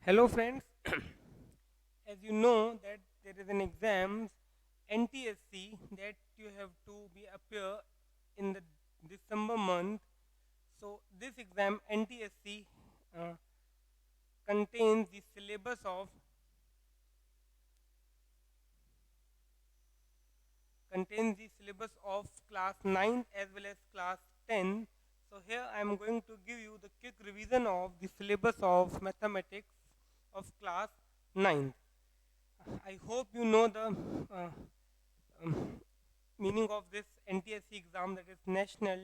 Hello friends, as you know that there is an exams NTSC that you have to be appear in the December month. So this exam NTSC uh, contains the syllabus of class 9 as well as class 10. So here I am going to give you the quick revision of the syllabus of mathematics of class 9. I hope you know the um, meaning of this NTSC exam, that is National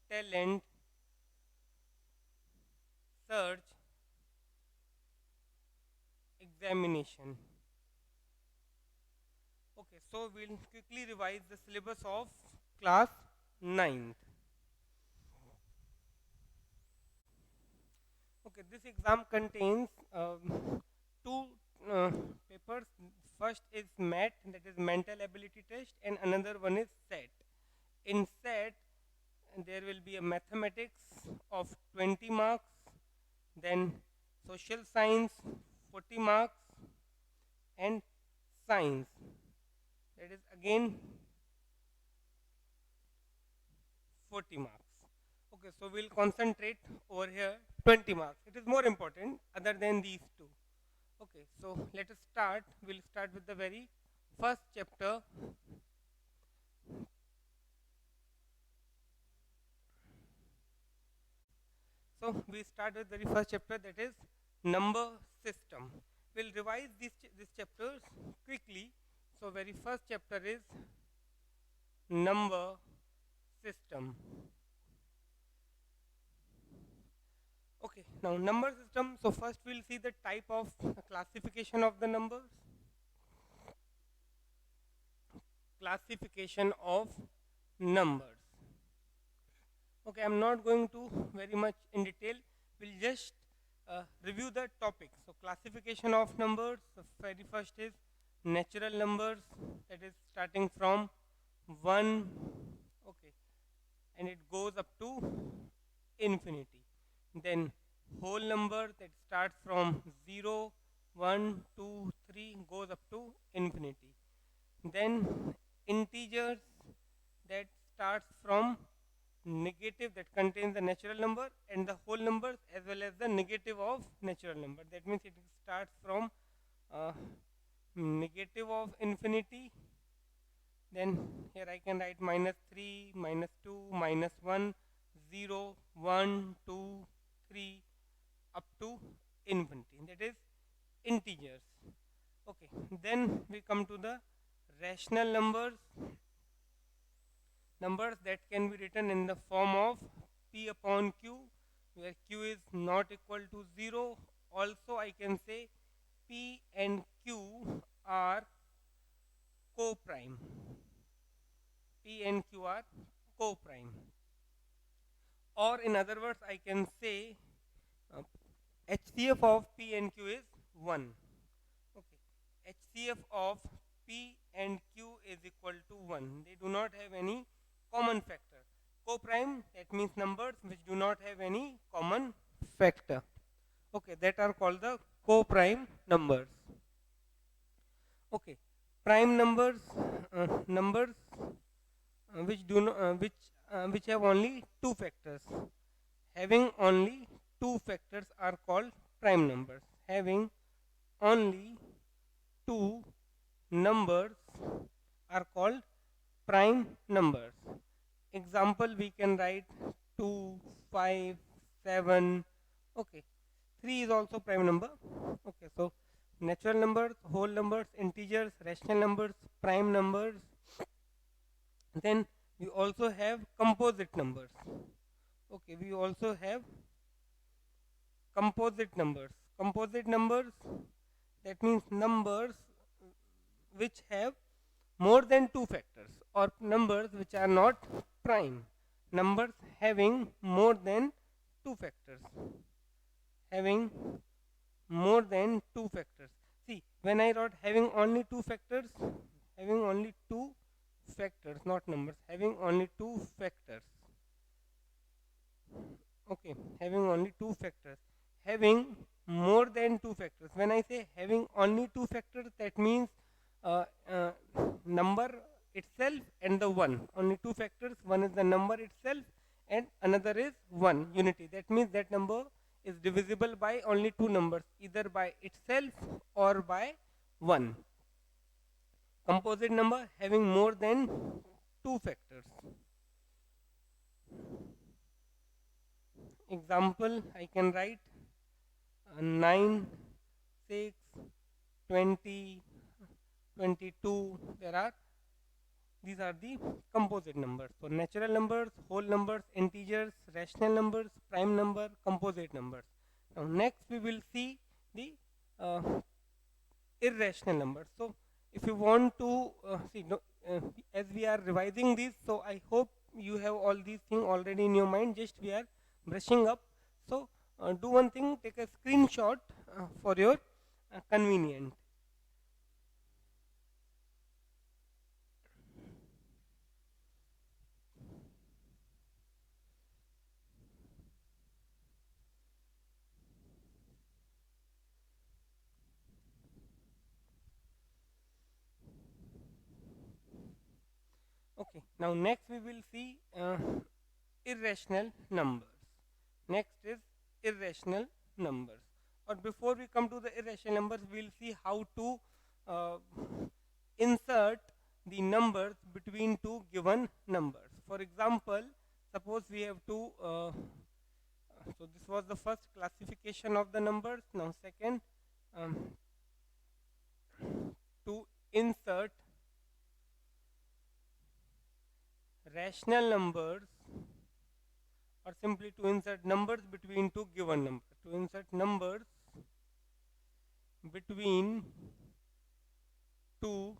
Talent Search Examination. Okay, so we'll quickly revise the syllabus of class 9th. Okay, this exam contains two uh, papers. First is MAT, that is Mental Ability Test, and another one is SET. In SET, there will be a mathematics of 20 marks, then social science 40 marks, and science, that is again 40 marks. Okay, so we'll concentrate over here 20 marks. It is more important other than these two. Okay, so let us start. We'll start with the very first chapter. So we start with very first chapter, that is number system. We'll revise these chapters quickly. So very first chapter is number system. Okay, now number system. So first we'll see the type of classification of the numbers. Classification of numbers. Okay, I'm not going to very much in detail. We'll just review the topic. So classification of numbers. The very first is natural numbers, that is starting from 1, okay, and it goes up to infinity. Then whole number, that starts from 0, 1, 2, 3, goes up to infinity. Then integers, that starts from negative, that contains the natural number and the whole numbers as well as the negative of natural number. That means it starts from uh, negative of infinity. Then here I can write minus 3, minus 2, minus 1, 0, 1, 2, 3, up to infinity. That is integers. Okay, then we come to the rational numbers. Numbers that can be written in the form of P upon Q, where Q is not equal to 0. Also I can say P and Q are co-prime. P and Q are co-prime. Or in other words, I can say uh, HCF of P and Q is 1. Okay. HCF of P and Q is equal to 1. They do not have any common factor. Co-prime, that means numbers which do not have any common factor. Okay, that are called the co-prime numbers. Okay, prime numbers, numbers which do not, which have only two factors. Having only two factors are called prime numbers. Having only two numbers are called prime numbers. Example, we can write 2, 5, 7. Okay, 3 is also prime number. Okay, so natural numbers, whole numbers, integers, rational numbers, prime numbers. Then we also have composite numbers. Okay, we also have composite numbers. Composite numbers, that means numbers which have more than two factors, or numbers which are not prime. Numbers having more than two factors. Having more than two factors. See, when I wrote having only two factors, having only two factors, not numbers, having only two factors. Okay, having only two factors. Having more than two factors. When I say having only two factors, that means uh, uh, number itself and the one. Only two factors. One is the number itself and another is one unity. That means that number is divisible by only two numbers, either by itself or by one. Composite number having more than two factors. Example, I can write 9, 6, 20, 22. These are the composite numbers. So natural numbers, whole numbers, integers, rational numbers, prime number, composite numbers. Now next we will see the uh, irrational numbers. So if you want to see, no, as we are revising this, so I hope you have all these things already in your mind. Just we are brushing up. So do one thing, take a screenshot for your convenience. Okay, now next we will see irrational numbers. Next is irrational numbers. Or before we come to the irrational numbers, we will see how to uh, insert the numbers between two given numbers. For example, suppose we have two. So this was the first classification of the numbers. Now second, um, to insert rational numbers, or simply to insert numbers between two given numbers. To insert numbers between two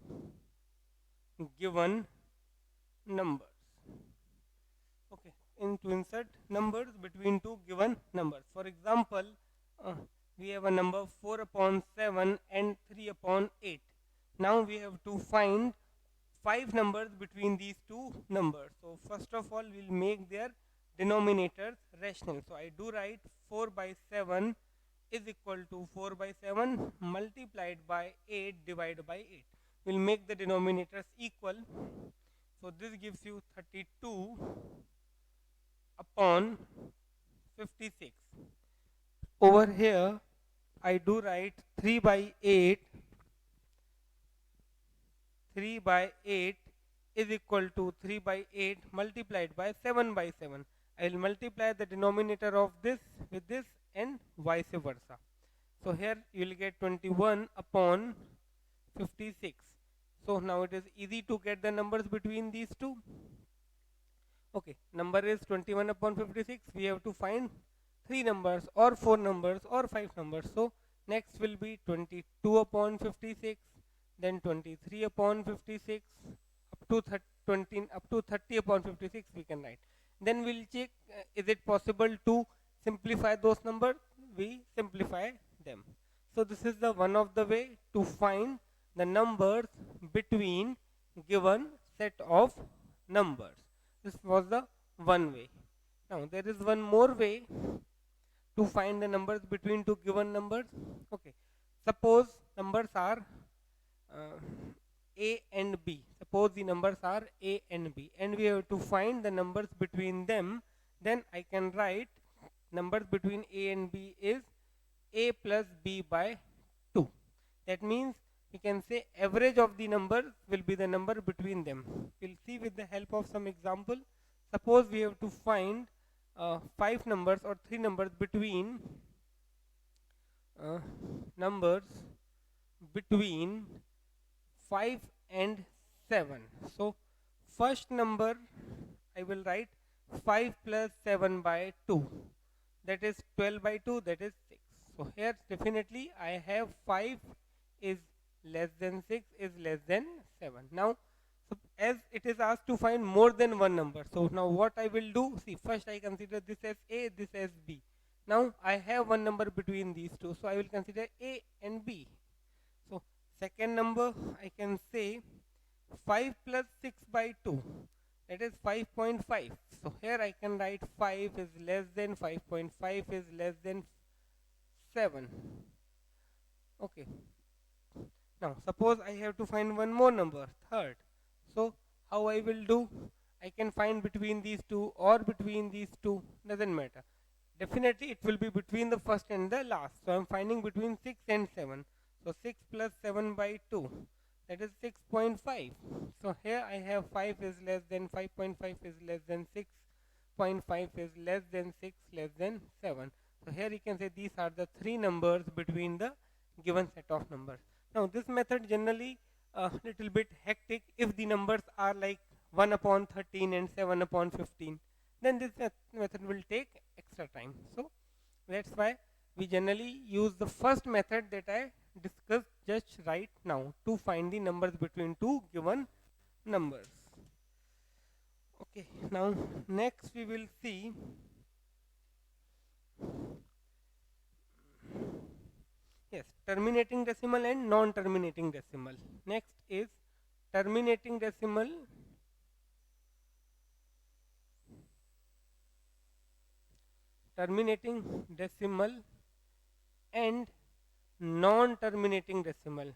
given numbers. Okay, to insert numbers between two given numbers. For example, we have a number 4 upon 7 and 3 upon 8. Now we have to find five numbers between these two numbers. So first of all, we'll make their denominators rational. So I do write 4 by 7 is equal to 4 by 7 multiplied by 8 divided by 8. We'll make the denominators equal. So this gives you 32 upon 56. Over here, I do write 3 by 8. 3 by 8 is equal to 3 by 8 multiplied by 7 by 7. I will multiply the denominator of this with this and vice versa. So here you will get 21 upon 56. So now it is easy to get the numbers between these two. Okay, number is 21 upon 56. We have to find three numbers or four numbers or five numbers. So next will be 22 upon 56, then 23 upon 56, up to 30 upon 56 we can write. Then we'll check is it possible to simplify those numbers. We simplify them. So this is the one of the way to find the numbers between given set of numbers. This was the one way. Now there is one more way to find the numbers between two given numbers. Okay, suppose numbers are a and b. Suppose the numbers are a and b, and we have to find the numbers between them. Then I can write numbers between a and b is a plus b by 2. That means we can say average of the numbers will be the number between them. We'll see with the help of some example. Suppose we have to find five numbers or three numbers between numbers between 5 and 7. So first number I will write 5 plus 7 by 2, that is 12 by 2, that is 6. So here definitely I have 5 is less than 6 is less than 7. Now so as it is asked to find more than one number, so now what I will do, see, first I consider this as a, this as b. Now I have one number between these two, so I will consider a and b. So second number I can say 5 plus 6 by 2, that is 5.5. So here I can write 5 is less than 5.5 is less than 7. Okay, now suppose I have to find one more number, third. So how I will do? I can find between these two or between these two, doesn't matter. Definitely it will be between the first and the last. So I'm finding between 6 and 7. So 6 plus 7 by 2, that is 6.5. So here I have 5 is less than 5.5 is less than 6.5 is less than 6 less than 7. So here you can say these are the three numbers between the given set of numbers. Now this method generally a little bit hectic if the numbers are like 1 upon 13 and 7 upon 15, then this method will take extra time. So that's why we generally use the first method that I discussed just right now to find the numbers between two given numbers. Okay, now next we will see, yes, terminating decimal and non-terminating decimal. Next is terminating decimal, terminating decimal and non-terminating decimal.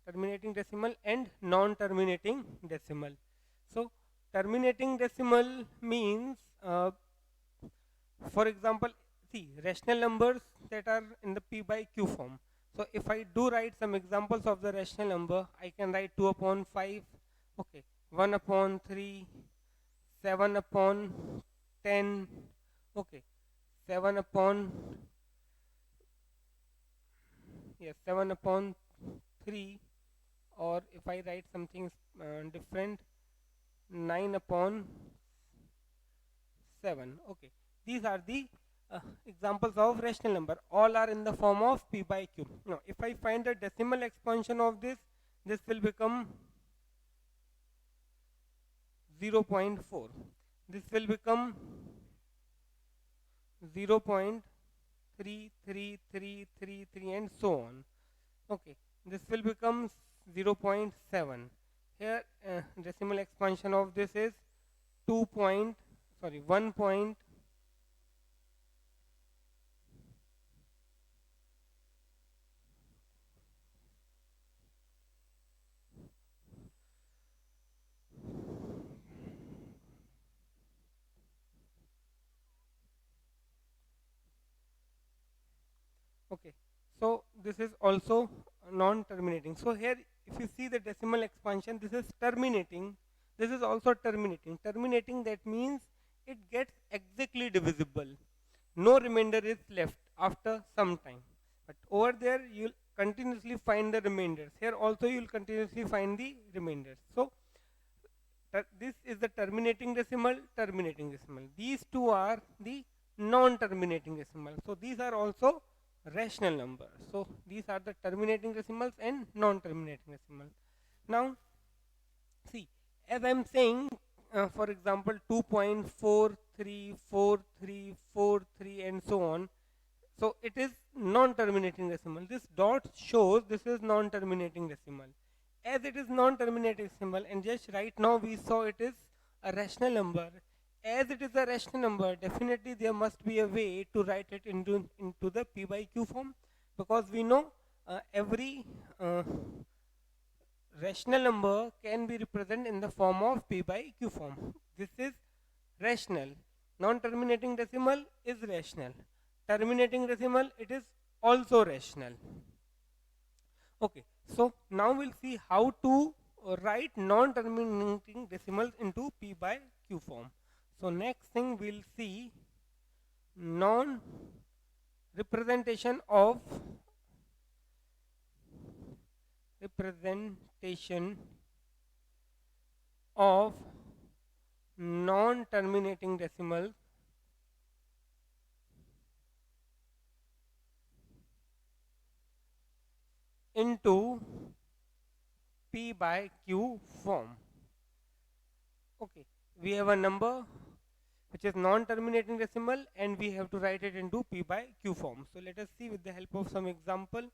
Terminating decimal and non-terminating decimal. So terminating decimal means, for example, see rational numbers that are in the p by q form. So if I do write some examples of the rational number, I can write 2 upon 5, okay, 1 upon 3, 7 upon 10, okay, 7 upon, yes, 7 upon 3, or if I write something different, 9 upon 7. Okay, these are the examples of rational number. All are in the form of p by q. Now if I find the decimal expansion of this will become 0.4. This will become 0.3333 and so on. Okay, this will become 0.7. Here decimal expansion of this is 2 point, sorry, 1 point, okay. So this is also non-terminating. So here if you see the decimal expansion, this is terminating, this is also terminating. Terminating, that means it gets exactly divisible, no remainder is left after some time. But over there you'll continuously find the remainders. Here also you'll continuously find the remainders. So this is the terminating decimal, terminating decimal. These two are the non-terminating decimal. So these are also rational numbers. So these are the terminating decimals and non-terminating decimals. Now see, as I'm saying, for example, 2.434343 and so on. So it is non-terminating decimal. This dot shows this is non-terminating decimal. As it is non-terminating decimal, and just right now we saw it is a rational number. As it is a rational number, definitely there must be a way to write it into the p by q form, because we know every rational number can be represented in the form of p by q form. This is rational. Non-terminating decimal is rational. Terminating decimal, it is also rational. Okay, so now we'll see how to write non-terminating decimals into p by q form. So next thing we'll see non-representation of representation of non-terminating decimal into p by q form. Okay, we have a number which is non-terminating decimal and we have to write it into p by q form. So let us see with the help of some example.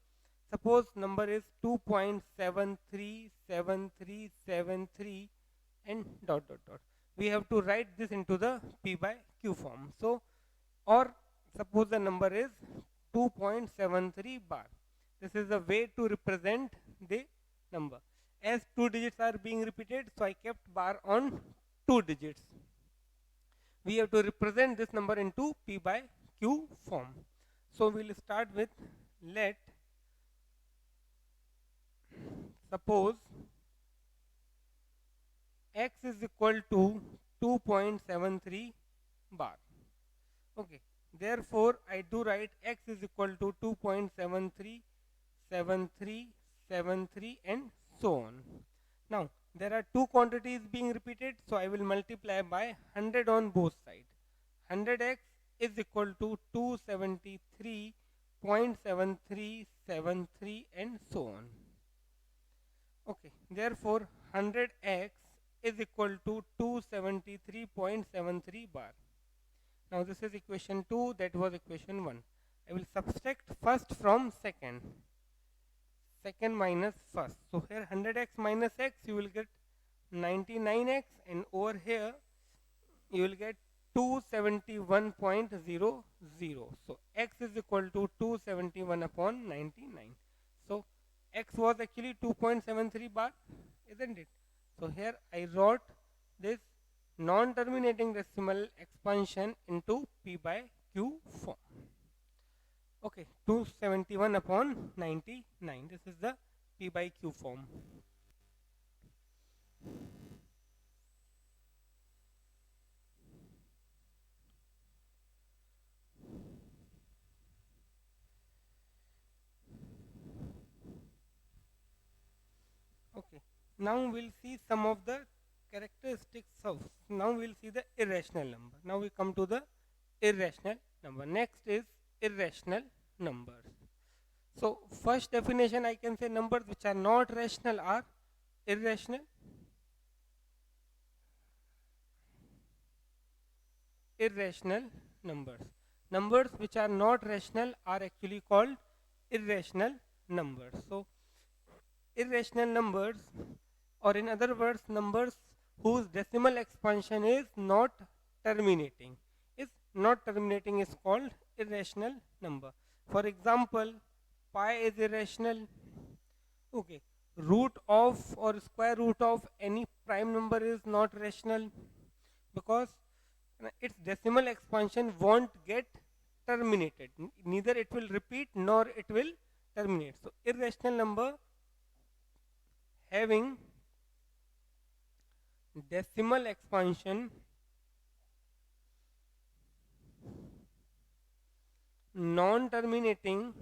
Suppose number is 2.737373 and dot dot dot. we have to write this into the P by Q form. So, or suppose the number is 2.73 bar. This is the way to represent the number. As two digits are being repeated, so I kept bar on two digits. We have to represent this number into P by Q form. So we'll start with, let suppose x is equal to 2.73 bar. Okay, therefore I do write x is equal to 2.737373 and so on. Now there are two quantities being repeated, so I will multiply by 100 on both sides. 100x is equal to 273.7373 and so on. Okay, therefore 100x is equal to 273.73 bar. Now this is equation 2, that was equation 1. I will subtract first from second. Second minus first. So here 100x minus x, you will get 99x, and over here you will get 271.00. So x is equal to 271 upon 99. So x was actually 2.73 bar, isn't it? So here I wrote this non-terminating decimal expansion into P by Q form. Okay, 271 upon 99. This is the P by Q form. Okay, now we'll see some of the characteristics of, now we'll see the irrational number. Now we come to the irrational number. Next is irrational numbers. So first definition, I can say numbers which are not rational are irrational. Irrational numbers. Numbers which are not rational are actually called irrational numbers. So irrational numbers, or in other words, numbers whose decimal expansion is not terminating, is called irrational number. For example, pi is irrational. Okay, root of or square root of any prime number is not rational, because its decimal expansion won't get terminated. Neither it will repeat nor it will terminate. So irrational number having decimal expansion non-terminating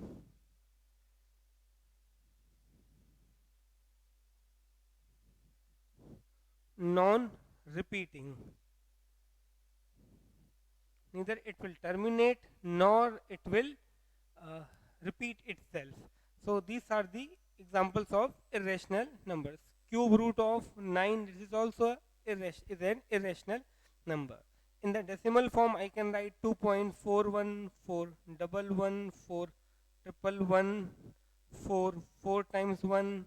non-repeating, neither it will terminate nor it will repeat itself. So these are the examples of irrational numbers. Cube root of 9, this is also is an irrational number. In the decimal form, I can write 2.414114111 4 times 1.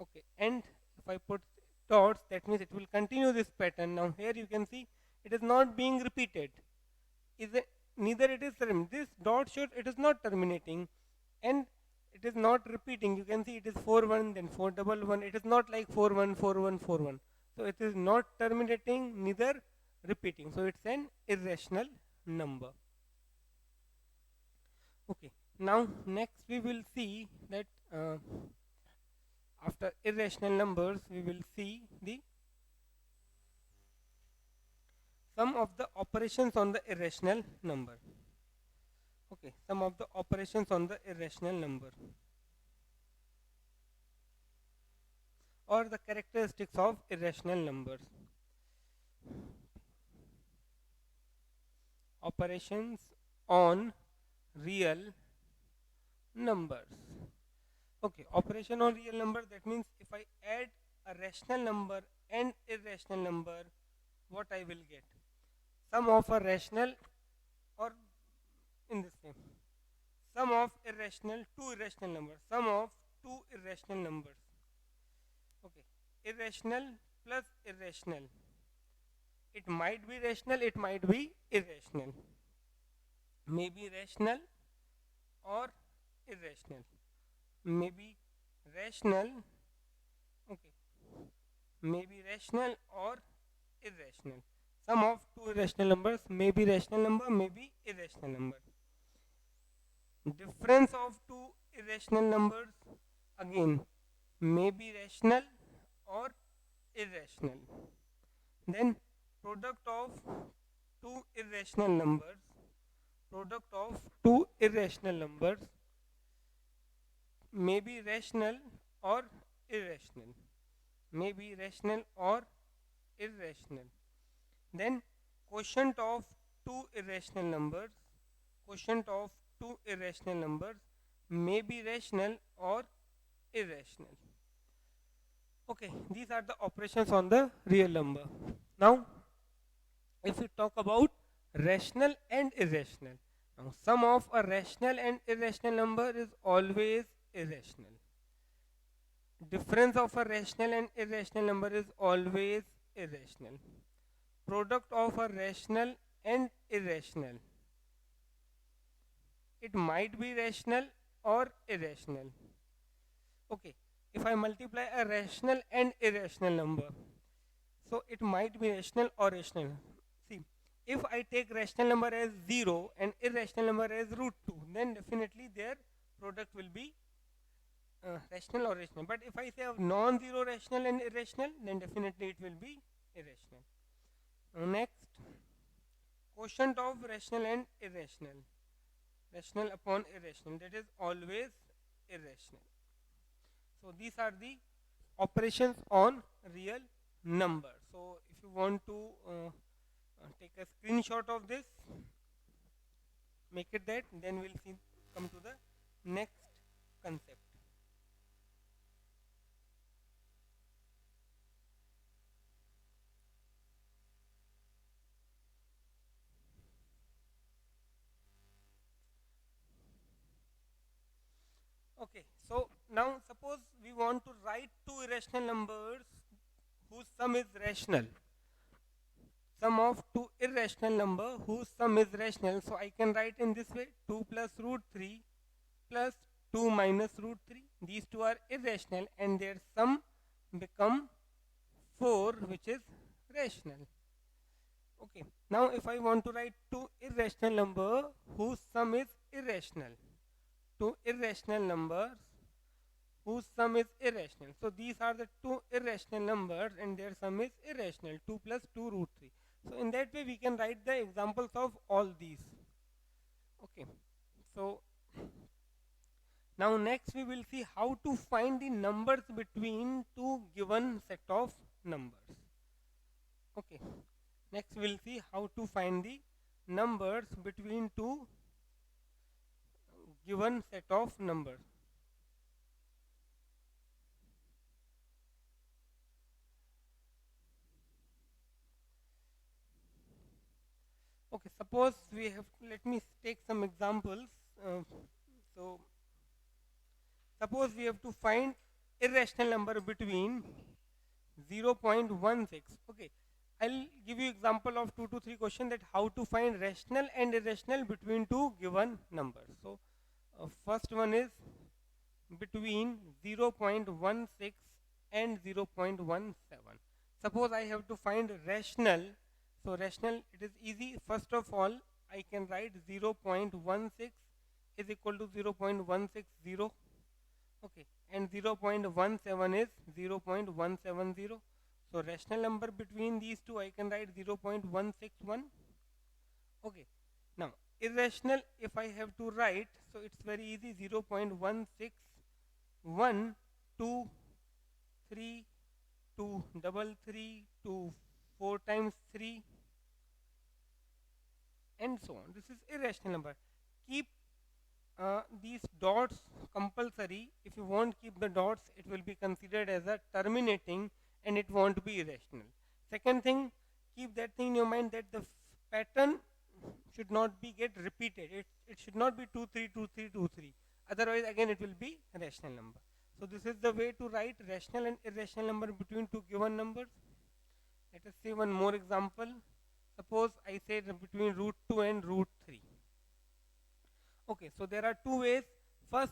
Okay, and if I put dots, that means it will continue this pattern. Now here you can see it is not being repeated. Neither it is this dot shows it is not terminating, and it is not repeating. You can see it is 4 1, then 4 1 1. It is not like 4 1 4 1 4 1. So it is not terminating, neither repeating. So it's an irrational number. Okay. Now next we will see that after irrational numbers we will see the sum of the operations on the irrational number. Okay, some of the operations on the irrational number, or the characteristics of irrational numbers. Operations on real numbers. Okay, operation on real number, that means if I add a rational number and irrational number, what I will get? Sum of a rational, or in the same, sum of irrational, two irrational numbers, sum of two irrational numbers. Okay, irrational plus irrational. It might be rational, it might be irrational. Maybe rational or irrational. Maybe rational, okay. Maybe rational or irrational. Sum of two irrational numbers may be rational number, may be irrational number. Difference of two irrational numbers again may be rational or irrational. Then product of two irrational numbers, product of two irrational numbers may be rational or irrational, may be rational or irrational. Then quotient of two irrational numbers, quotient of two irrational numbers may be rational or irrational. Okay, these are the operations on the real number. Now, if we talk about rational and irrational, now sum of a rational and irrational number is always irrational. Difference of a rational and irrational number is always irrational. Product of a rational and irrational, it might be rational or irrational. Okay, if I multiply a rational and irrational number, so it might be rational or rational. See, if I take rational number as 0 and irrational number as root 2, then definitely their product will be rational or rational. But if I say of non-zero rational and irrational, then definitely it will be irrational. Next, quotient of rational and irrational, rational upon irrational, that is always irrational. So these are the operations on real number. So if you want to take a screenshot of this, make it that, then we'll see, come to the next concept. Okay, so now suppose we want to write two irrational numbers whose sum is rational. Sum of two irrational number whose sum is rational. So I can write in this way: 2 plus root 3 plus 2 minus root 3. These two are irrational and their sum become 4, which is rational. Okay, now if I want to write two irrational number whose sum is irrational, two irrational numbers whose sum is irrational. So these are the two irrational numbers and their sum is irrational, 2 plus 2 root 3. So in that way we can write the examples of all these. Okay, so now next we will see how to find the numbers between two given set of numbers. Okay, next we will see how to find the numbers between two given set of numbers. Okay, suppose we have, let me take some examples. So suppose we have to find irrational number between 0.16. Okay, I'll give you example of 2 to 3 question that how to find rational and irrational between two given numbers. So first one is between 0.16 and 0.17. Suppose I have to find rational. So rational, it is easy. First of all, I can write 0.16 is equal to 0.160. Okay, and 0.17 is 0.170. So rational number between these two, I can write 0.161. Okay, now irrational, if I have to write, so it's very easy. 0.161 2 3 2 double 3 2 4 times 3 and so on. This is irrational number. Keep these dots compulsory. If you won't keep the dots, it will be considered as a terminating and it won't be irrational. Second thing, keep that thing in your mind that the pattern should not be get repeated. It should not be 2 3 2 3 2 3. Otherwise again it will be rational number. So this is the way to write rational and irrational number between two given numbers. Let us see one more example. Suppose I say between root 2 and root 3. Okay, so there are two ways. First,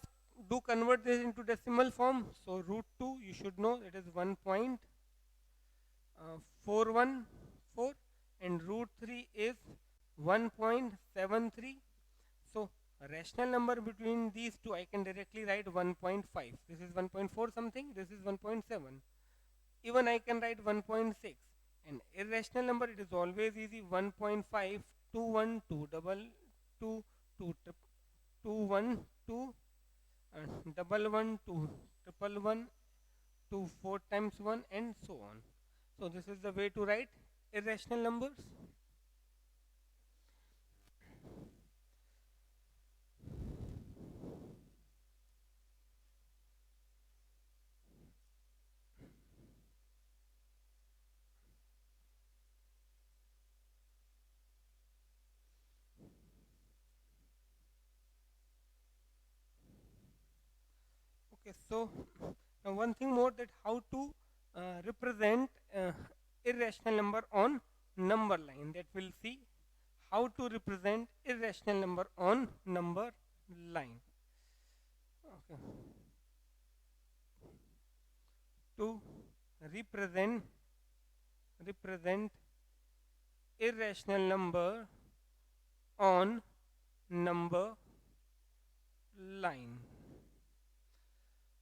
do convert this into decimal form. So root 2, you should know it is 1.414 and root 3 is 1.73. So a rational number between these two, I can directly write 1.5. This is 1.4 something, this is 1.7. Even I can write 1.6. An irrational number, it is always easy. 1.5, 212, double 2, 2, 212, double 1, 2, triple 1, 2, 4 times 1, and so on. So this is the way to write irrational numbers. Okay, so now one thing more, that how to represent irrational number on number line, that we'll see how to represent irrational number on number line. Okay. To represent irrational number on number line.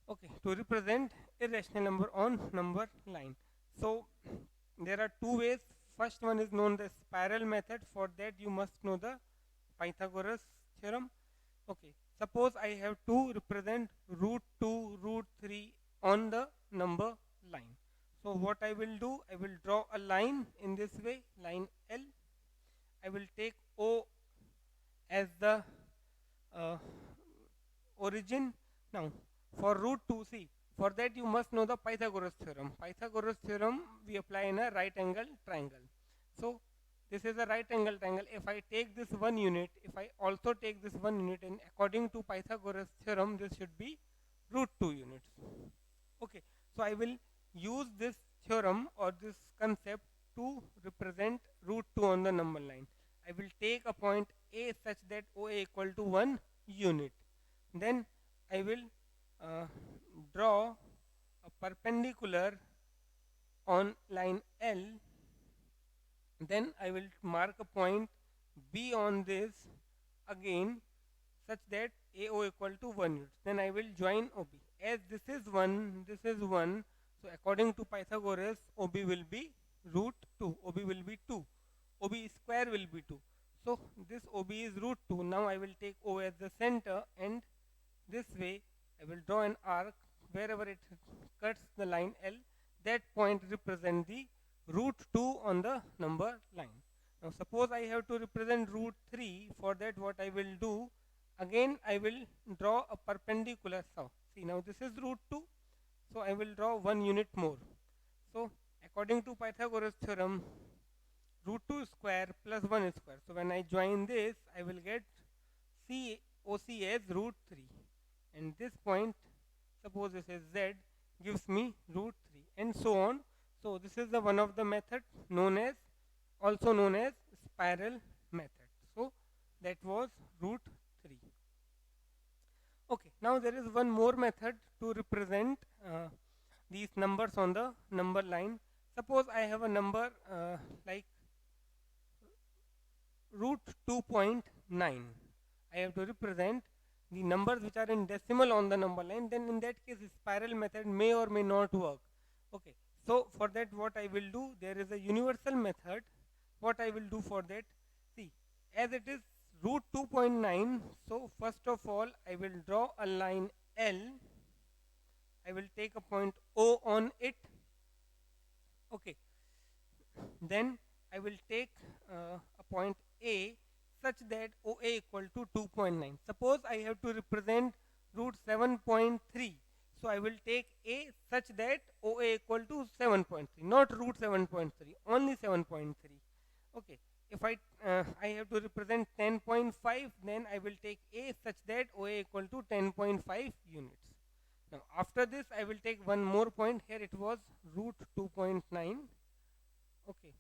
Okay, to represent irrational number on number line. So there are two ways. First one is known as spiral method. For that you must know the Pythagoras theorem. Okay, suppose I have to represent root 2, root 3 on the number line. So what I will do, I will draw a line in this way, line L. I will take O as the origin. Now for root 2, see, for that you must know the Pythagoras theorem. Pythagoras theorem we apply in a right angle triangle. So this is a right angle triangle. If I take this 1 unit, if I also take this 1 unit, and according to Pythagoras theorem this should be root 2 units. Okay, so I will use this theorem or this concept to represent root 2 on the number line. I will take a point A such that OA equal to 1 unit. Then I will draw a perpendicular on line L. Then I will mark a point B on this again such that AO equal to 1 unit. Then I will join OB. As this is 1, this is 1. So according to Pythagoras, OB will be root 2. OB will be 2. OB square will be 2. So this OB is root 2. Now I will take O as the center, and this way I will draw an arc wherever it cuts the line L. That point represent the root 2 on the number line. Now suppose I have to represent root 3. For that what I will do, again I will draw a perpendicular. So see, now this is root 2. So I will draw 1 unit more. So according to Pythagoras theorem, root 2 square plus 1 square. So when I join this, I will get OC as root 3. And this point, suppose this is Z, gives me root 3, and so on. So this is the one of the method also known as spiral method. So that was root 3. Okay, now there is one more method to represent these numbers on the number line. Suppose I have a number like root 2.9. I have to represent the numbers which are in decimal on the number line. Then in that case, spiral method may or may not work. Okay, so for that what I will do, there is a universal method. What I will do for that, see, as it is root 2.9, so first of all I will draw a line L. I will take a point O on it. Okay, then I will take a point A such that OA equal to 2.9. Suppose I have to represent root 7.3. So I will take A such that OA equal to 7.3, not root 7.3, only 7.3. Okay, if I have to represent 10.5, then I will take A such that OA equal to 10.5 units. Now after this I will take one more point. Here it was root 2.9. Okay,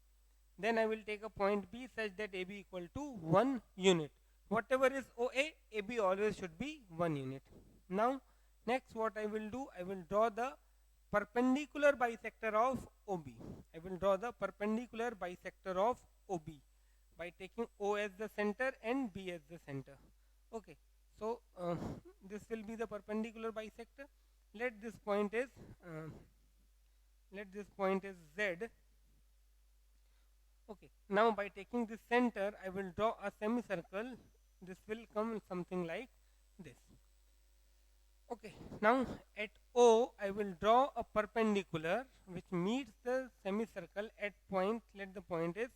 then I will take a point B such that AB equal to 1 unit. Whatever is OA, AB always should be 1 unit. Now, next what I will do, I will draw the perpendicular bisector of OB. I will draw the perpendicular bisector of OB by taking O as the center and B as the center. Okay, so this will be the perpendicular bisector. Let this point is uh, let this point is Z. Okay, now by taking this center, I will draw a semicircle. This will come something like this. Okay, now at O, I will draw a perpendicular which meets the semicircle at point, let the point is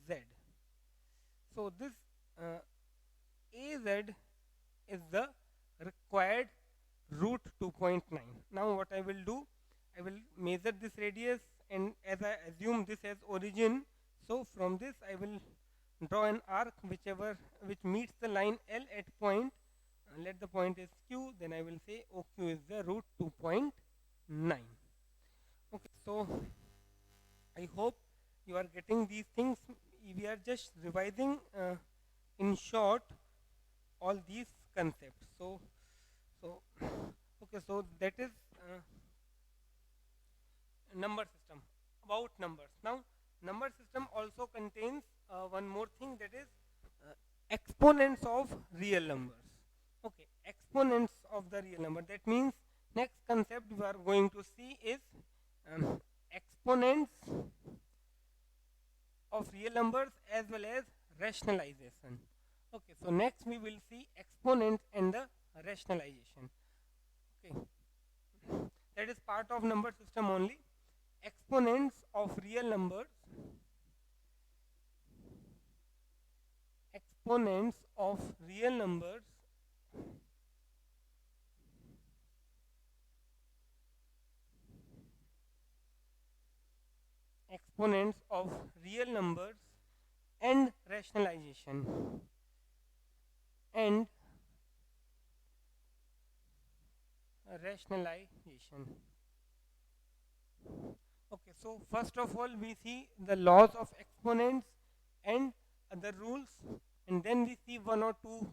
Z. So this AZ is the required root 2.9. Now what I will do, I will measure this radius, and as I assume this as origin, so from this I will draw an arc which meets the line L at point. Let the point is Q, then I will say OQ is the root 2.9. Okay, so I hope you are getting these things. We are just revising in short all these concepts. So okay, so that is number system. About numbers. Now, number system also contains one more thing, that is exponents of real numbers. Okay, exponents of the real number. That means next concept we are going to see is exponents of real numbers as well as rationalization. Okay, so next we will see exponents and the rationalization. Okay, that is part of number system only. Exponents of real numbers, exponents of real numbers exponents of real numbers and rationalization, and rationalization. Okay, so first of all we see the laws of exponents and other rules, and then we see one or two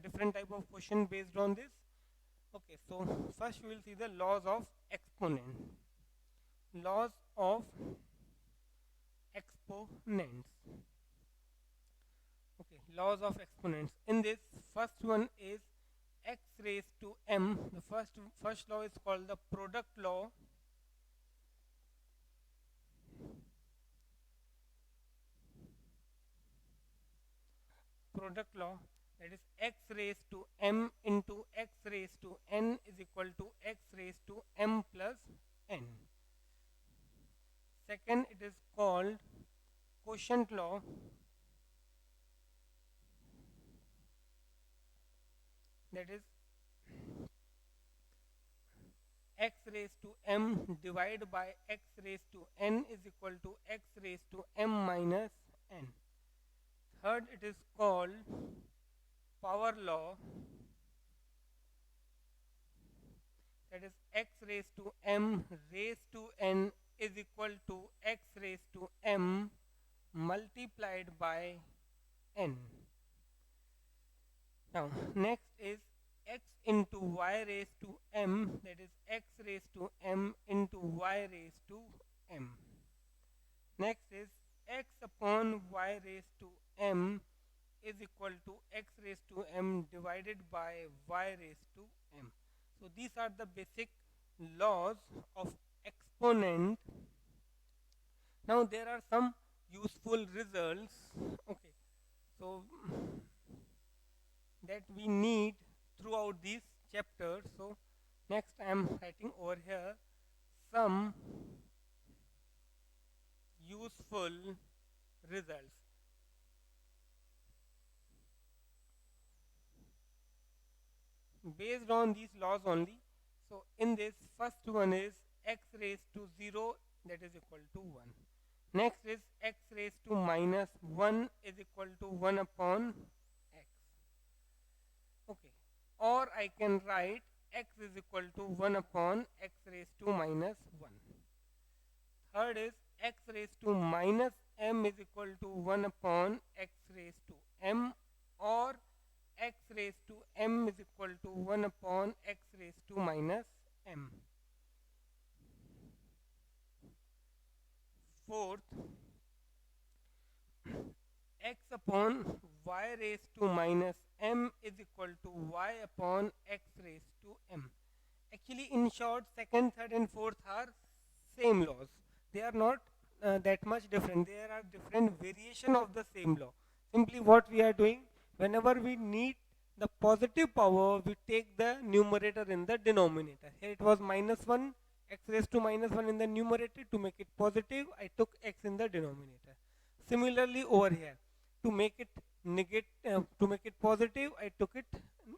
different type of question based on this. Okay, so first we will see the laws of exponent. Laws of exponents. Okay, laws of exponents. In this, first one is x raised to m. The first law is called the product law. Product law, that is x raised to m into x raised to n is equal to x raised to m plus n. Second, it is called quotient law. That is x raised to m divided by x raised to n is equal to x raised to m minus n. Third, it is called power law. That is x raised to m raised to n is equal to x raised to m multiplied by n. Now, next is x into y raised to m, that is x raised to m into y raised to m. Next is x upon y raised to m is equal to x raised to m divided by y raised to m. So these are the basic laws of exponent. Now there are some useful results, okay, so that we need throughout these chapters. So next I am writing over here some useful results. Based on these laws only. So in this, first one is x raised to 0, that is equal to 1. Next is x raised to minus 1 is equal to 1 upon x. Okay. Or I can write x is equal to 1 upon x raised to minus 1. Third is x raised to minus m is equal to 1 upon x raised to m, or x raised to m is equal to 1 upon x raised to minus m. Fourth, x upon y raised to minus m is equal to y upon x raised to m. Actually, in short, second, third and fourth are same laws. They are not that much different. There are different variation of the same law. Simply what we are doing, whenever we need the positive power, we take the numerator in the denominator. Here it was minus 1, x raised to minus 1 in the numerator. To make it positive, I took x in the denominator. Similarly over here, to make it to make it positive, I took it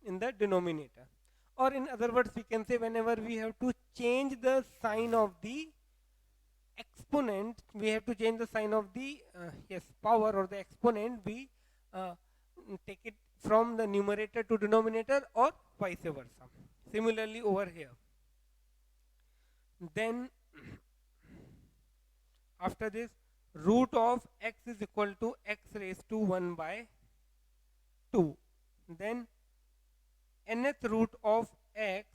in the denominator. Or in other words, we can say whenever we have to change the sign of the exponent, we have to change the sign of the power or the exponent, we uh, take it from the numerator to denominator or vice versa. Similarly over here. Then after this, root of x is equal to x raised to 1 by 2. Then nth root of x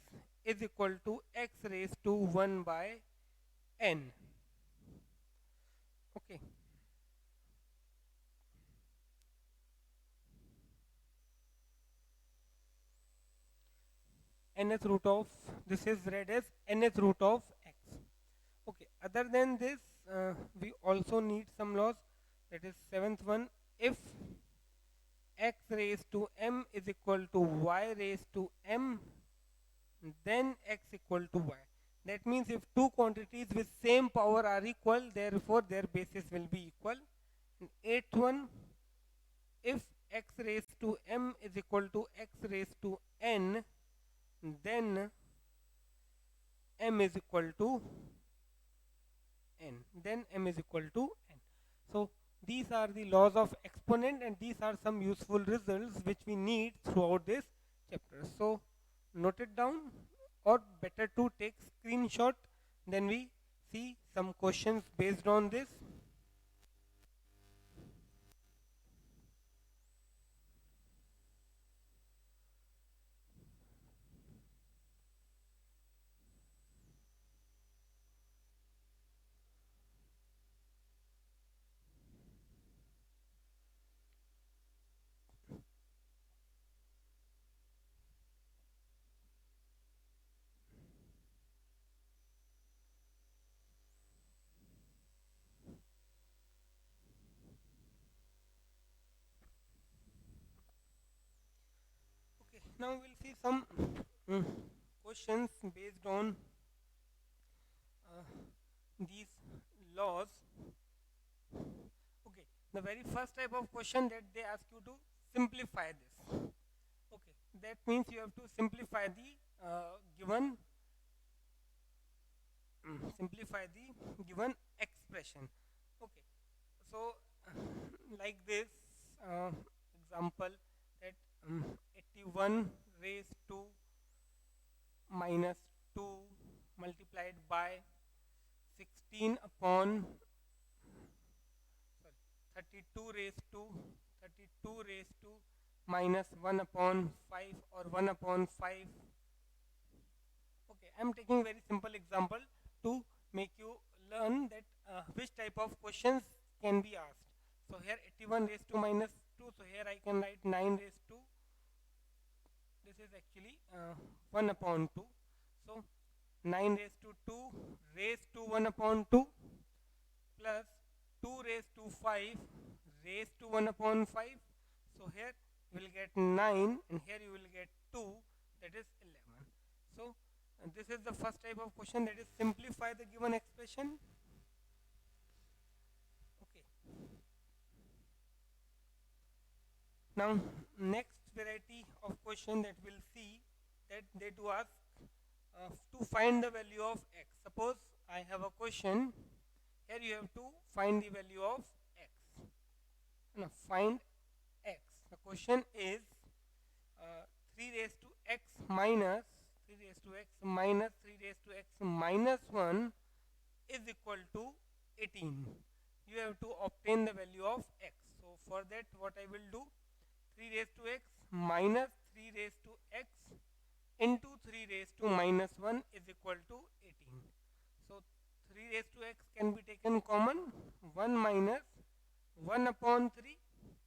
is equal to x raised to 1 by n. Okay. Nth root of, this is read as nth root of x. Okay. Other than this, we also need some laws. That is seventh one. If x raised to m is equal to y raised to m, then x equal to y. That means if two quantities with same power are equal, therefore their basis will be equal. And eighth one, if x raised to m is equal to x raised to n, then m is equal to n. Then m is equal to n. So these are the laws of exponent, and these are some useful results which we need throughout this chapter. So note it down, or better to take screenshot, then we see some questions based on this. Okay, now we'll see some mm, questions based on uh, these laws. Okay, the very first type of question that they ask you to simplify this. Okay, that means you have to simplify the given simplify the given expression. Okay, so like this example, that 81 raised to minus 2 multiplied by 16 upon, sorry, 32 raised to 32 raised to minus 1 upon 5, or 1 upon 5. Okay, I am taking very simple example to make you learn that which type of questions can be asked. So here 81 raised to minus 2, so here I can write 9 raised to, this is actually 1 upon 2. So 9 raised to 2 raised to 1 upon 2 plus 2 raised to 5 raised to 1 upon 5. So here you will get 9, and here you will get 2, that is 11. So this is the first type of question, that is simplify the given expression. Okay. Now next variety of question that we'll see, that they do ask to find the value of x. Suppose I have a question, here you have to find the value of x. Now find x. The question is 3 raised to x minus 3 raised to x minus 3 raised to x minus 1 is equal to 18. You have to obtain the value of x. So for that what I will do, 3 raised to x minus 3 raised to x into 3 raised to minus 1 is equal to 18. So 3 raised to x can be taken common, 1 minus 1 upon 3,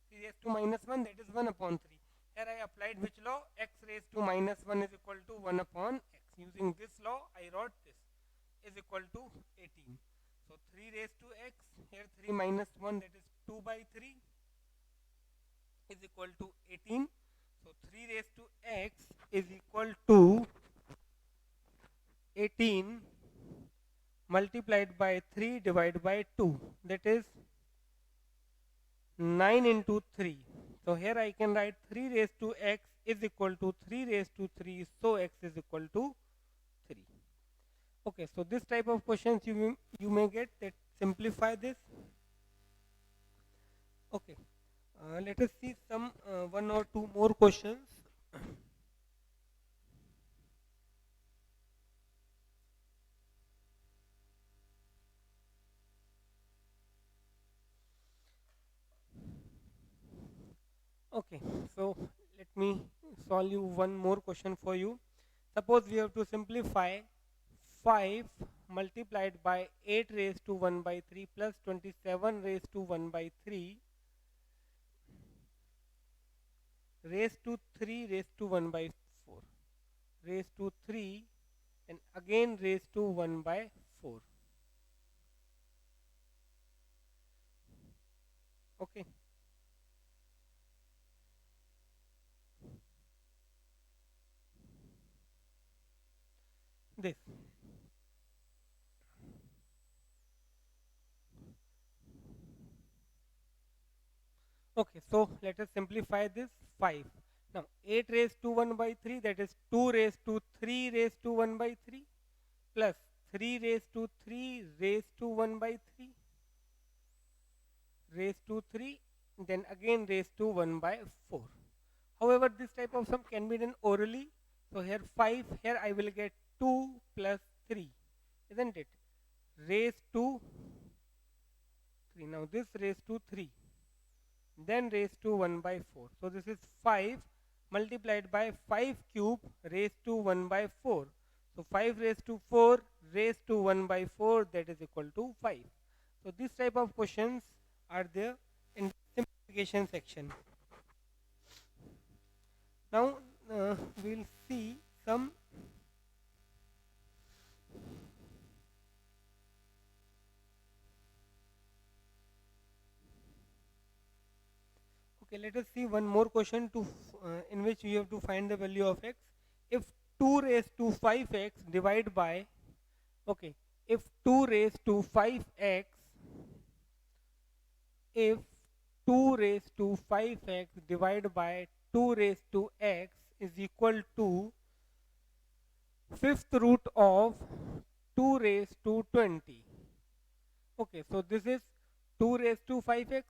3 raised to minus 1, that is 1 upon 3. Here I applied which law? X raised to minus 1 is equal to 1 upon x. Using this law I wrote this is equal to 18. So 3 raised to x, here 3 minus 1, that is 2 by 3 is equal to 18. So 3 raised to x is equal to 18 multiplied by 3 divided by 2, that is 9 into 3. So here I can write 3 raised to x is equal to 3 raised to 3, so x is equal to 3. Okay, so this type of questions you may get that simplify this. Okay, let us see some one or two more questions. Okay, so let me solve you one more question for you. Suppose we have to simplify 5 multiplied by 8 raised to 1 by 3 plus 27 raised to 1 by 3 raised to 3 raised to 1 by 4 raised to 3 and again raised to 1 by 4. Okay, this. Okay, so let us simplify this 5. Now 8 raised to 1 by 3, that is 2 raised to 3 raised to 1 by 3 plus 3 raised to 3 raised to 1 by 3 raised to 3, then again raised to 1 by 4. However, this type of sum can be done orally. So here 5, here I will get 2 plus 3, isn't it? Raised to 3. Now this raised to 3, then raised to 1 by 4. So this is 5 multiplied by 5 cube raised to 1 by 4. So 5 raised to 4 raised to 1 by 4, that is equal to 5. So this type of questions are there in simplification section. Now we'll see some okay, let us see one more question to in which we have to find the value of x. If 2 raised to 5x divide by okay, if 2 raised to 5x, if 2 raised to 5x divided by 2 raised to x is equal to fifth root of 2 raised to 20. Okay, so this is 2 raised to 5x.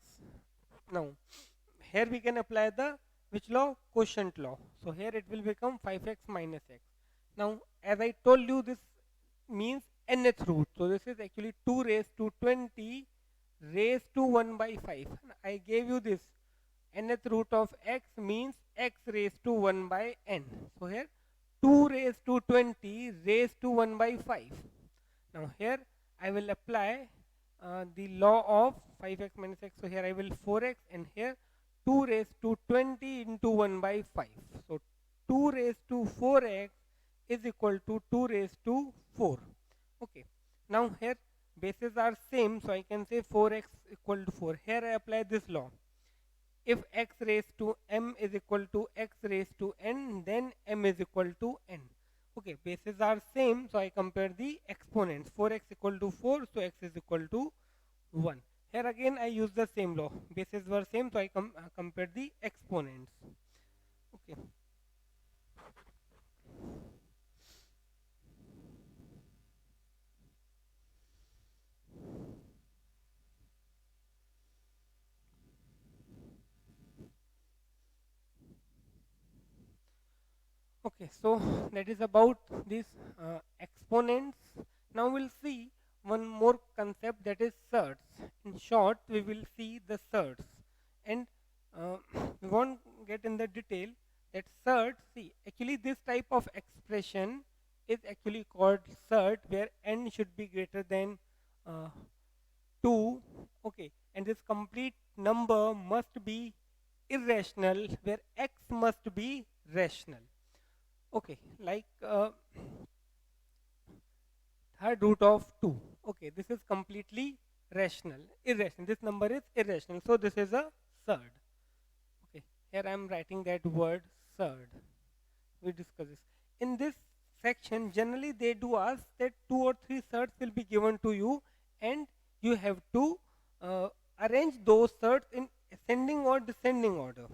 Now here we can apply the which law? Quotient law. So here it will become 5x minus x. Now as I told you, this means nth root. So this is actually 2 raised to 20 raised to 1 by 5. I gave you this nth root of x means x raised to 1 by n. So here 2 raised to 20 raised to 1 by 5. Now here I will apply the law of 5x minus x. So here I will 4x and here 2 raised to 20 into 1 by 5. So 2 raised to 4x is equal to 2 raised to 4. Okay. Now here bases are same, so I can say 4x equal to 4. Here I apply this law. If x raised to m is equal to x raised to n, then m is equal to n. Okay, bases are same, so I compare the exponents. 4x equal to 4, so x is equal to 1. Here again I use the same law. Bases were same, so I compare the exponents. Okay. Okay, so that is about these exponents. Now we'll see one more concept, that is surds. In short, we will see the surds, and uh, we won't get in the detail that surd. See, actually, this type of expression is actually called surd, where n should be greater than uh, 2. Okay, and this complete number must be irrational, where x must be rational. Okay, like third root of 2. Okay, this is completely rational, irrational. This number is irrational, so this is a surd. Okay, here I am writing that word surd. We discuss this in this section. Generally they do ask that two or three surds will be given to you, and you have to uh, arrange those surds in ascending or descending order.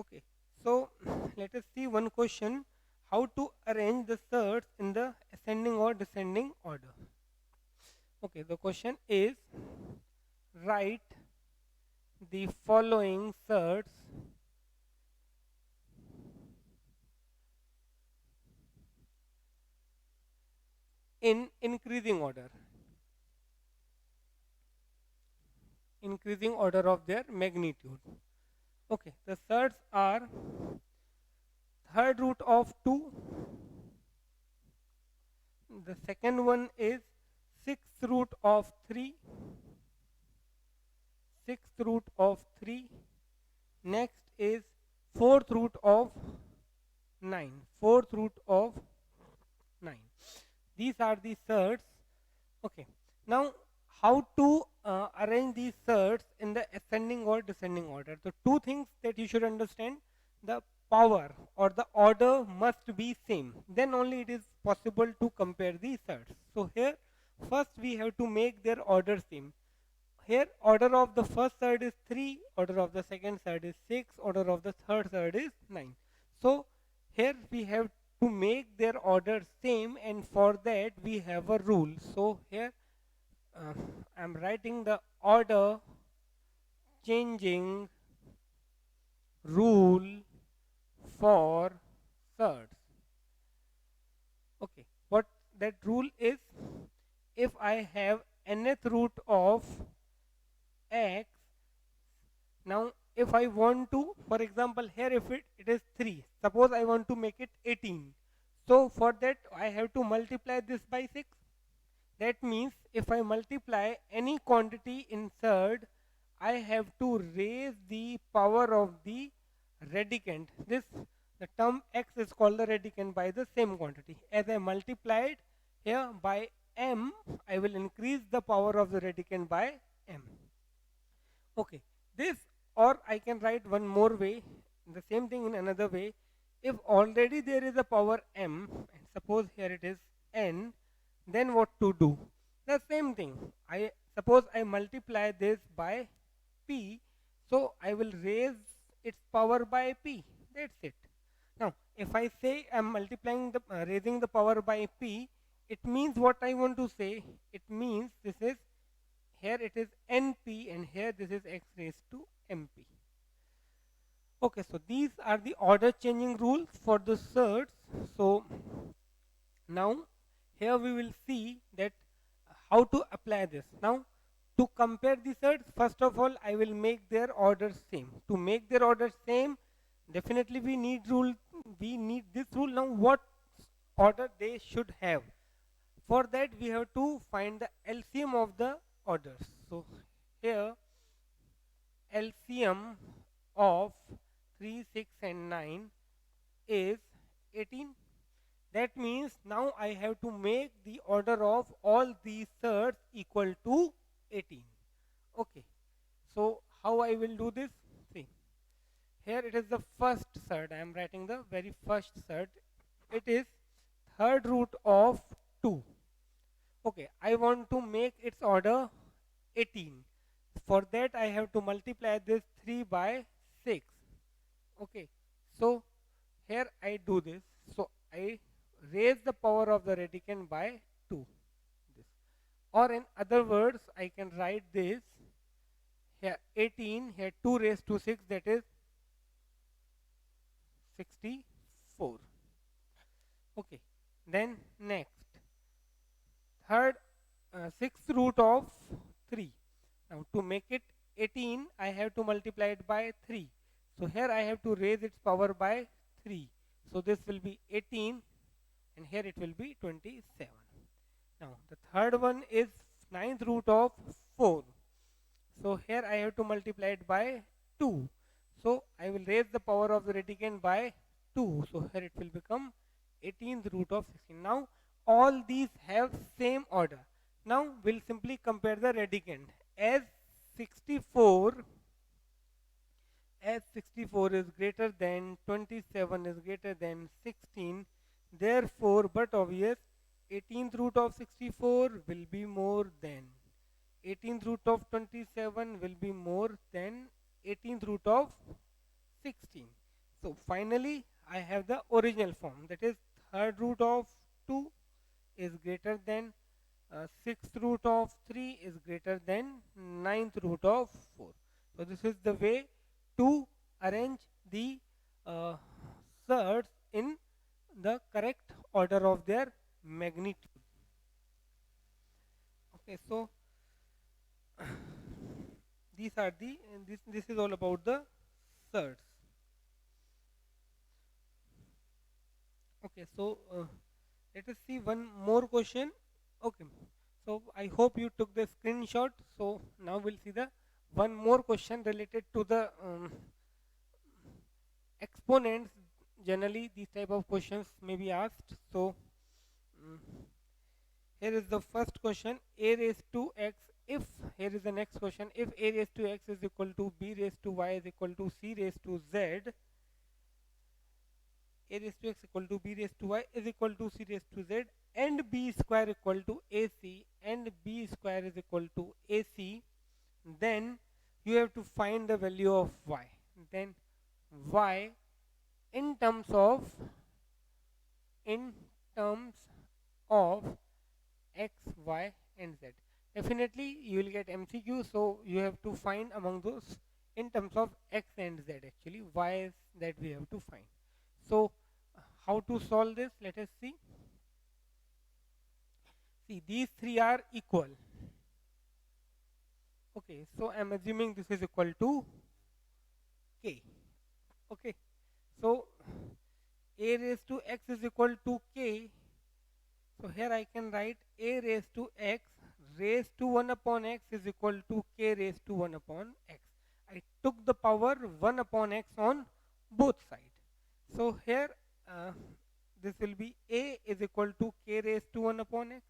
Okay, so let us see one question: how to arrange the surds in the ascending or descending order. Okay, the question is: write the following surds in increasing order of their magnitude. Okay, the surds are third root of 2, the second one is sixth root of 3, sixth root of 3, next is fourth root of 9, fourth root of 9. These are the surds. Okay, now how to arrange these surds in the ascending or descending order? The two things that you should understand: the power or the order must be same, then only it is possible to compare the surds. So here first we have to make their order same. Here order of the first surd is 3, order of the second surd is 6, order of the third surd is 9. So here we have to make their order same, and for that we have a rule. So here uh, I'm writing the order changing rule for surds. Okay, what that rule is: if I have nth root of x, now if I want to, for example, here if it is 3, suppose I want to make it 18. So for that I have to multiply this by 6. That means if I multiply any quantity in third, I have to raise the power of the radicand. This, the term x is called the radicand by the same quantity. As I multiplied here by m, I will increase the power of the radicand by m. Okay, this, or I can write one more way, the same thing in another way. If already there is a power m, and suppose here it is n, then what to do? The same thing. I suppose I multiply this by p, so I will raise its power by p. That's it. Now, if I say I'm multiplying the raising the power by p, it means what I want to say. It means this is, here it is np, and here this is x raised to mp. Okay, so these are the order changing rules for the surds. So now here we will see that how to apply this. Now to compare the surds, first of all I will make their orders same. To make their orders same, definitely we need this rule. Now what order they should have? For that we have to find the LCM of the orders. So here LCM of 3, 6 and 9 is 18. That means now I have to make the order of all these surds equal to 18. Okay, so how I will do this? See, here it is the first surd. I am writing the very first surd. It is third root of 2. Okay, I want to make its order 18. For that I have to multiply this 3 by 6. Okay, so here I do this. So I raise the power of the radicand by 2. This. Or in other words, I can write this here 18, here 2 raised to 6, that is 64. Okay, then next, third sixth root of 3. Now to make it 18, I have to multiply it by 3. So here I have to raise its power by 3. So this will be 18 and here it will be 27. Now the third one is ninth root of 4. So here I have to multiply it by 2. So I will raise the power of the radicand by 2. So here it will become 18th root of 16. Now all these have same order. Now we'll simply compare the radicand. As 64 as 64 is greater than 27 is greater than 16, therefore but obvious 18th root of 64 will be more than 18th root of 27 will be more than 18th root of 16. So finally I have the original form, that is third root of 2 is greater than sixth root of 3 is greater than ninth root of 4. So this is the way to arrange the uh, surds in the correct order of their magnitude. Okay, so these are the this is all about the surds. Okay, so let us see one more question. Okay, so I hope you took the screenshot. So now we'll see the one more question related to the exponents. Generally these type of questions may be asked. So mm, here is the first question: a raised to x, if here is the next question, if a raised to x is equal to b raised to y is equal to c raised to z, a raised to x equal to b raised to y is equal to c raised to z, and b square equal to ac, and b square is equal to ac, then you have to find the value of y. Then y in terms of in terms of x, y and z. Definitely you will get MCQ, so you have to find among those in terms of x and z. Actually y is that we have to find. So how to solve this? Let us see. See, these three are equal. Okay, so I'm assuming this is equal to k. Okay, so a raised to x is equal to k. So here I can write a raised to x raised to 1 upon x is equal to k raised to 1 upon x. I took the power 1 upon x on both sides. So here this will be a is equal to k raised to 1 upon x.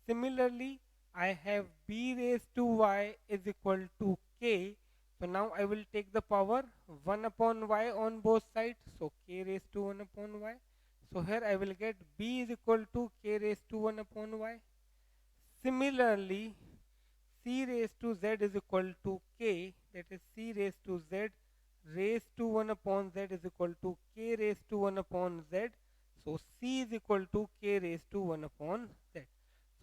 Similarly, I have b raised to y is equal to k. So now I will take the power 1 upon y on both sides. So k raised to 1 upon y. So here I will get b is equal to k raised to 1 upon y. Similarly, c raised to z is equal to k, that is c raised to z raised to 1 upon z is equal to k raised to 1 upon z. So c is equal to k raised to 1 upon z.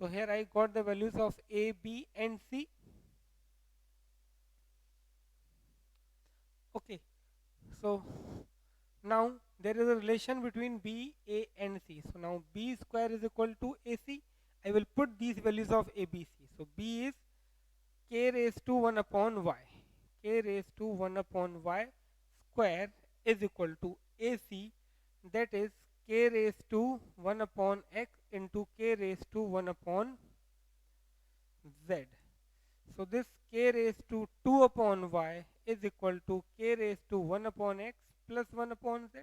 So here I got the values of a, b and c. Okay, so now there is a relation between b, a and c. So now b square is equal to ac. I will put these values of a, b, c. So b is k raised to 1 upon y. K raised to 1 upon y square is equal to ac, that is k raised to 1 upon x into k raised to 1 upon z. So this k raised to 2 upon y is equal to k raised to 1 upon x plus 1 upon z.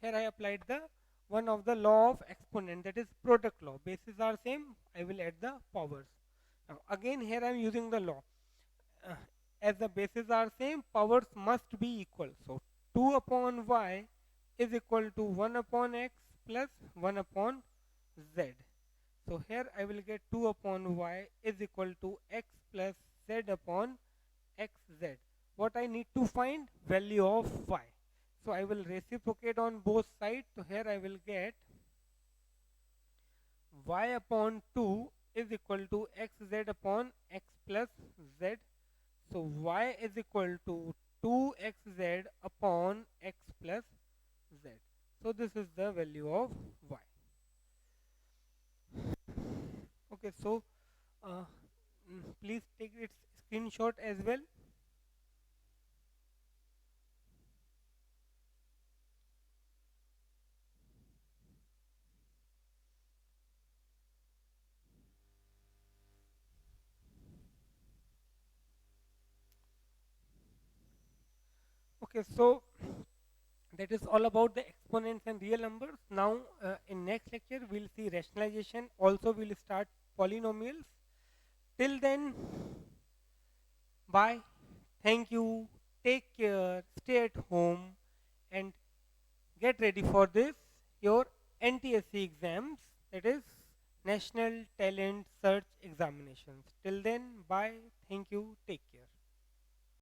Here I applied the one of the law of exponent, that is product law. Bases are same, I will add the powers. Now again here I am using the law. Uh, as the bases are same, powers must be equal. So 2 upon y is equal to 1 upon x plus 1 upon z. So here I will get 2 upon y is equal to x plus z upon xz. What I need to find? Value of y. So I will reciprocate on both sides. So here I will get y upon 2 is equal to xz upon x plus z. So y is equal to 2xz upon x plus z. So this is the value of y. Okay, so Uh, Please take its screenshot as well. Okay, so that is all about the exponents and real numbers. Now, in next lecture, we'll see rationalization. Also, we'll start polynomials. Till then, bye. Thank you. Take care. Stay at home and get ready for this your NTSC exams. That is National Talent Search Examinations. Till then, bye. Thank you. Take care.